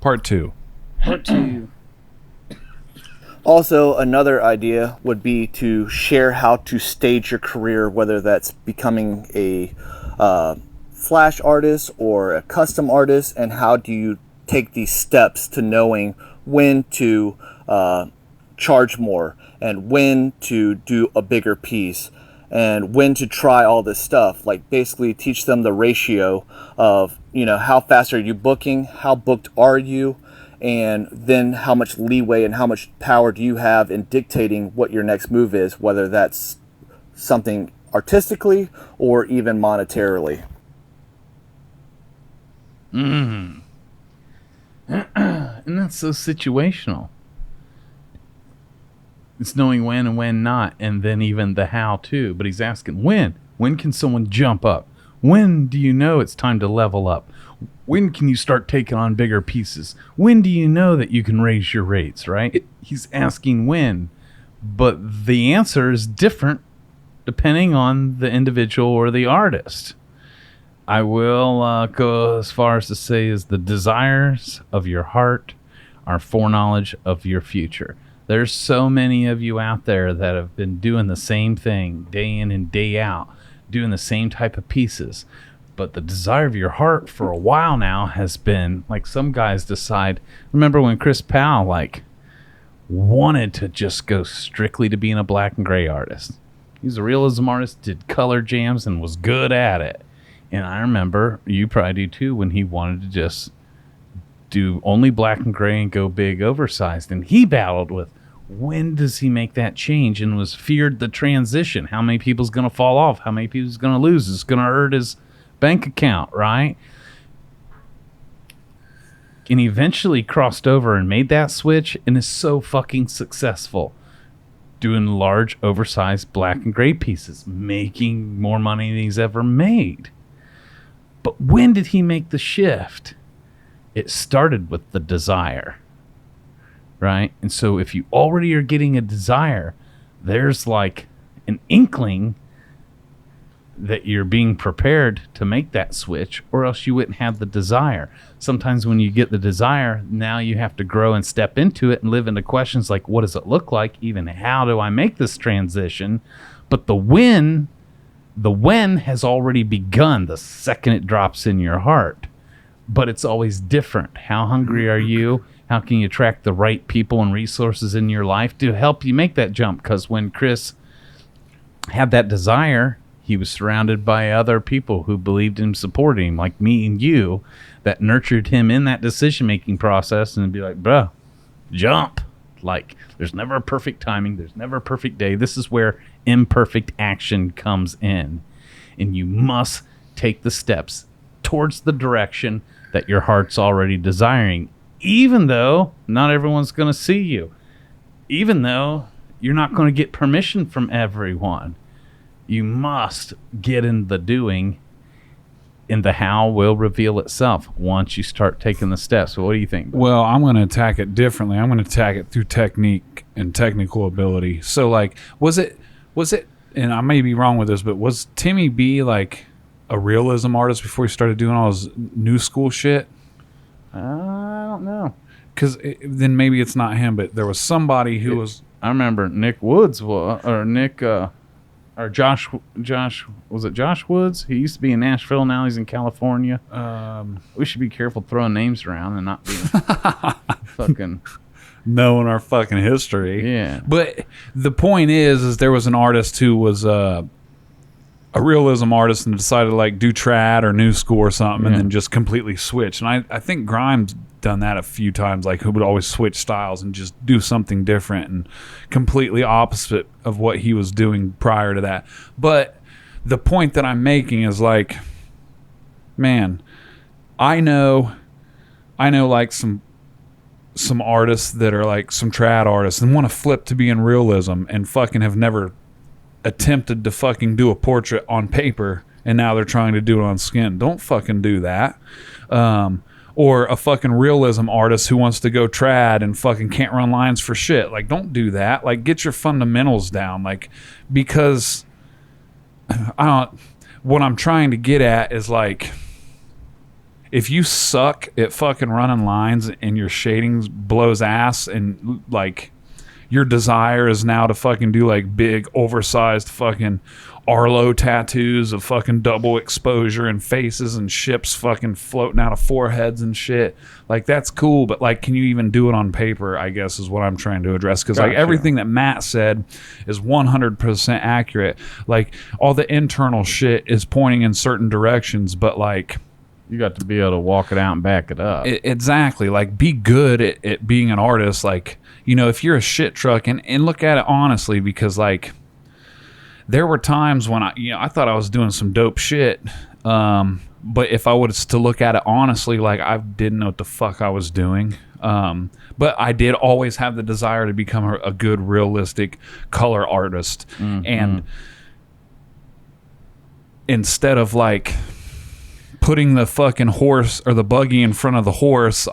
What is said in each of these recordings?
Part 2. Part 2. Also, another idea would be to share how to stage your career, whether that's becoming a flash artist or a custom artist, and how do you take these steps to knowing when to charge more and when to do a bigger piece and when to try all this stuff. Like, basically teach them the ratio of, how fast are you booking, how booked are you, and then how much leeway and how much power do you have in dictating what your next move is, whether that's something artistically or even monetarily. And that's so situational. It's knowing when and when not, and then even the how too. But he's asking when. When can someone jump up? When do you know it's time to level up? When can you start taking on bigger pieces? When do you know that you can raise your rates, right? He's asking when. But the answer is different depending on the individual or the artist. I will go as far as to say is the desires of your heart are foreknowledge of your future. There's so many of you out there that have been doing the same thing day in and day out, doing the same type of pieces. But the desire of your heart for a while now has been, like some guys decide, remember when Chris Powell, wanted to just go strictly to being a black and gray artist. He's a realism artist, did color jams, and was good at it. And I remember, you probably do too, when he wanted to just do only black and gray and go big oversized. And he battled with, when does he make that change, and was feared the transition. How many people's going to fall off? How many people's going to lose? It's going to hurt his bank account, right? And he eventually crossed over and made that switch and is so fucking successful doing large, oversized black and gray pieces, making more money than he's ever made. But when did he make the shift? It started with the desire, right? And so if you already are getting a desire, there's like an inkling that you're being prepared to make that switch, or else you wouldn't have the desire. Sometimes when you get the desire, now you have to grow and step into it and live into questions like, what does it look like? Even how do I make this transition? But the when has already begun the second it drops in your heart. But it's always different. How hungry are you? How can you attract the right people and resources in your life to help you make that jump? Because when Chris had that desire, he was surrounded by other people who believed in him, supporting him, like me and you, that nurtured him in that decision-making process and be like, bro, jump. Like, there's never a perfect timing. There's never a perfect day. This is where imperfect action comes in. And you must take the steps towards the direction that your heart's already desiring, even though not everyone's going to see you, even though you're not going to get permission from everyone. You must get in the doing, and the how will reveal itself once you start taking the steps. So what do you think? Well, I'm going to attack it differently. I'm going to attack it through technique and technical ability. So, was it, and I may be wrong with this, but was Timmy B like a realism artist before he started doing all his new school shit? I don't know. Because then maybe it's not him, but there was somebody who was... I remember Nick Woods, or Josh, was it Josh Woods? He used to be in Nashville, now he's in California. We should be careful throwing names around and not being fucking... knowing our fucking history. Yeah. But the point is there was an artist who was a realism artist and decided to do trad or new school or something, and then just completely switch. And I think Grimes done that a few times, who would always switch styles and just do something different and completely opposite of what he was doing prior to that. But the point that I'm making is man, I know some artists that are some trad artists and want to flip to being realism and fucking have never attempted to fucking do a portrait on paper, and now they're trying to do it on skin. Don't fucking do that. Or a fucking realism artist who wants to go trad and fucking can't run lines for shit. Don't do that. Get your fundamentals down. Because what I'm trying to get at is if you suck at fucking running lines and your shading blows ass and like your desire is now to fucking do like big oversized fucking Arlo tattoos of fucking double exposure and faces and ships fucking floating out of foreheads and shit, like that's cool, but like can you even do it on paper, I guess is what I'm trying to address, because like everything that Matt said is 100% accurate. Like all the internal shit is pointing in certain directions, but like you got to be able to walk it out and back it up. Exactly. Like be good at being an artist. Like, you know, if you're a shit truck, and look at it honestly, because like there were times when I thought I was doing some dope shit. But if I was to look at it honestly, like I didn't know what the fuck I was doing. But I did always have the desire to become a good, realistic color artist. And instead of like putting the fucking horse or the buggy in front of the horse,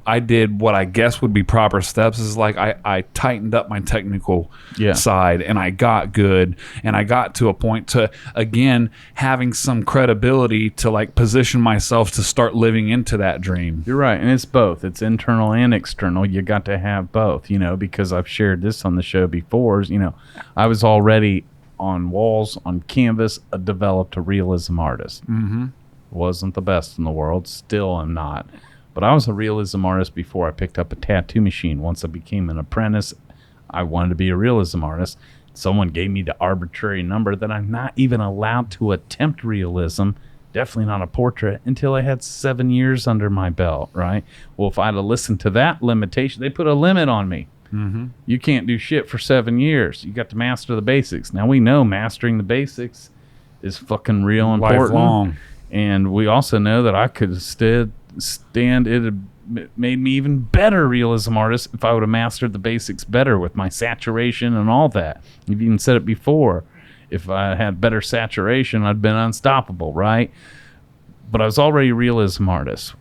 I did what I guess would be proper steps, is like I tightened up my technical side, and I got good, and I got to a point to, again, having some credibility to like position myself to start living into that dream. You're right, and it's both. It's internal and external. You got to have both, you know, because I've shared this on the show before. You know, I was already on walls, on canvas, developed a realism artist. Wasn't the best in the world, still am not. But I was a realism artist before I picked up a tattoo machine. Once I became an apprentice, I wanted to be a realism artist. Someone gave me the arbitrary number that I'm not even allowed to attempt realism, definitely not a portrait, until I had 7 years under my belt, right? Well, if I'd have listened to that limitation, they put a limit on me. You can't do shit for 7 years. You got to master the basics. Now we know mastering the basics is fucking real important. Lifelong. And we also know that I could stand it. Had made me even better realism artist if I would have mastered the basics better with my saturation and all that. You've even said it before. If I had better saturation, I'd been unstoppable, right? But I was already a realism artist.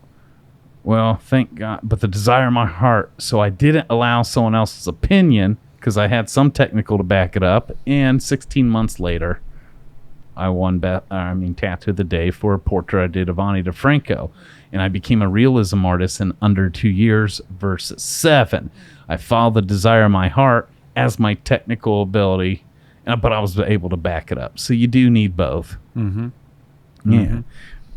Well, thank God. But the desire in my heart, so I didn't allow someone else's opinion because I had some technical to back it up. And 16 months later, I won Tattoo of the Day for a portrait I did of Ani DeFranco. And I became a realism artist in under 2 years versus 7. I followed the desire of my heart as my technical ability, but I was able to back it up. So you do need both. Yeah.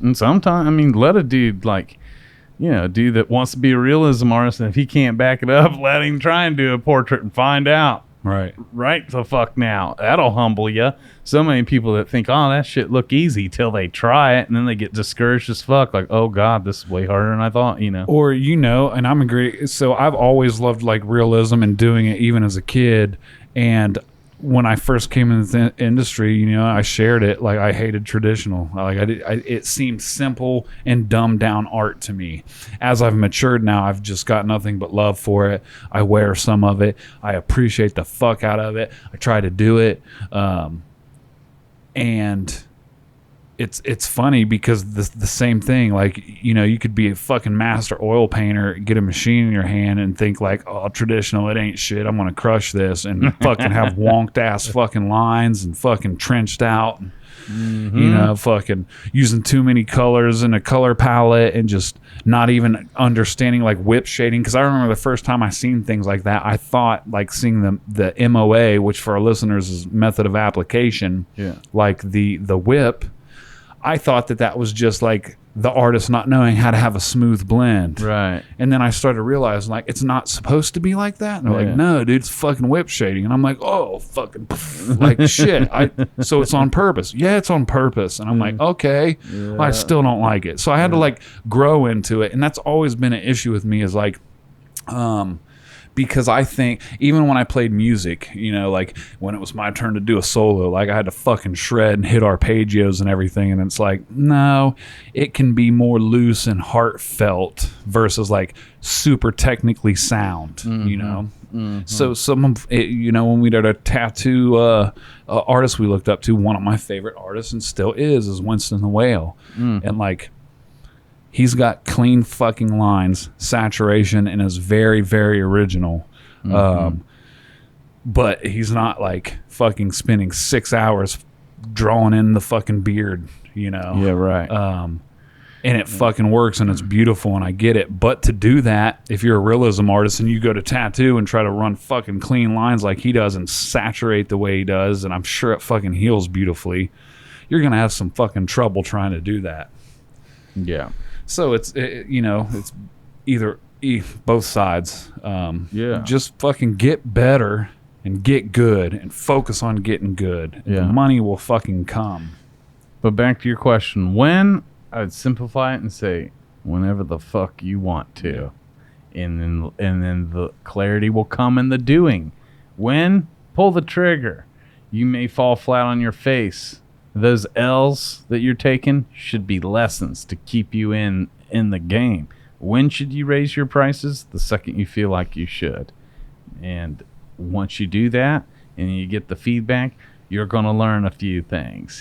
And sometimes, let a dude dude that wants to be a realism artist, and if he can't back it up, let him try and do a portrait and find out. Right the fuck now. That'll humble you. So many people that think, oh, that shit look easy till they try it, and then they get discouraged as fuck. Like, oh God, this is way harder than I thought, you know. Or, and I'm agree. So I've always loved like realism and doing it even as a kid. And when I first came into the industry, I shared it. Like I hated traditional. It seemed simple and dumbed down art to me. As I've matured now, I've just got nothing but love for it. I wear some of it. I appreciate the fuck out of it. I try to do it. And it's funny because the same thing, like, you could be a fucking master oil painter, get a machine in your hand and think like, oh, traditional, it ain't shit. I'm going to crush this and fucking have wonked ass fucking lines and fucking trenched out, fucking using too many colors in a color palette and just not even understanding like whip shading. Cause I remember the first time I seen things like that, I thought like seeing the MOA, which for our listeners is method of application, like the whip. I thought that was just like the artist not knowing how to have a smooth blend. Right. And then I started realizing like it's not supposed to be like that. And they're like, no, dude, it's fucking whip shading. And I'm like, oh, fucking like shit. So it's on purpose. Yeah, it's on purpose. And I'm like, okay, well, I still don't like it. So I had to like grow into it. And that's always been an issue with me is like, because I think even when I played music, like when it was my turn to do a solo, like I had to fucking shred and hit arpeggios and everything. And it's like, no, it can be more loose and heartfelt versus like super technically sound, So some of it, when we did a tattoo artist we looked up to, one of my favorite artists and still is Winston the Whale. And like, he's got clean fucking lines, saturation, and is very, very original. But he's not like fucking spending 6 hours drawing in the fucking beard, Yeah, right. and it fucking works and it's beautiful and I get it. But to do that, if you're a realism artist and you go to tattoo and try to run fucking clean lines like he does and saturate the way he does, and I'm sure it fucking heals beautifully, you're gonna have some fucking trouble trying to do that. Yeah. So it's it's either both sides. Just fucking get better and get good and focus on getting good. Yeah. The money will fucking come. But back to your question, when I'd simplify it and say whenever the fuck you want to, and then the clarity will come in the doing. When pull the trigger, you may fall flat on your face. Those L's that you're taking should be lessons to keep you in the game. When should you raise your prices? The second you feel like you should. And once you do that and you get the feedback, you're going to learn a few things.